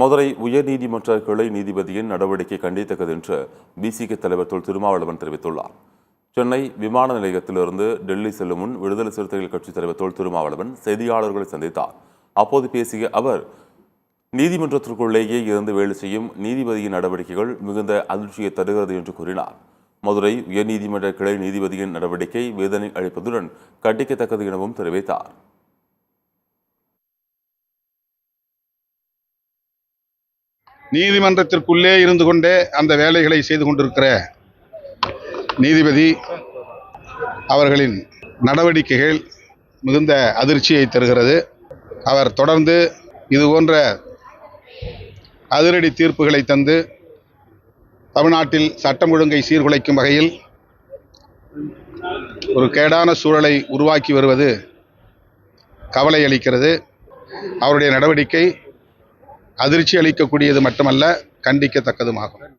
மதுரை உயர்நீதிமன்ற கிளை நீதிபதியின் நடவடிக்கை கண்டித்தக்கது என்று பிசிக தலைவர் தொல் திருமாவளவன் தெரிவித்துள்ளார். சென்னை விமான நிலையத்திலிருந்து டெல்லி செல்லும் முன் விடுதலை சிறுத்தைகள் கட்சித் தலைவர் தொல் திருமாவளவன் செய்தியாளர்களை சந்தித்தார். அப்போது பேசிய அவர், நீதிமன்றத்திற்குள்ளேயே இருந்து வேலை செய்யும் நீதிபதியின் நடவடிக்கைகள் மிகுந்த அதிர்ச்சியை தருகிறது என்று கூறினார். மதுரை உயர்நீதிமன்ற கிளை நீதிபதியின் நடவடிக்கை வேதனை அளிப்பதுடன் கண்டிக்கத்தக்கது எனவும் தெரிவித்தார். நீதிமன்றத்திற்குள்ளே இருந்து கொண்டே அந்த வேலைகளை செய்து கொண்டிருக்கிற நீதிபதி அவர்களின் நடவடிக்கைகள் மிகுந்த அதிர்ச்சியை தருகிறது. அவர் தொடர்ந்து இதுபோன்ற அதிரடி தீர்ப்புகளை தந்து தமிழ்நாட்டில் சட்டம் ஒழுங்கை சீர்குலைக்கும் வகையில் ஒரு கேடான சூழலை உருவாக்கி வருவது கவலை அளிக்கிறது. அவருடைய நடவடிக்கை அதிர்ச்சி அளிக்கக்கூடியது மட்டுமல்ல, கண்டிக்கத்தக்கதுமாகும்.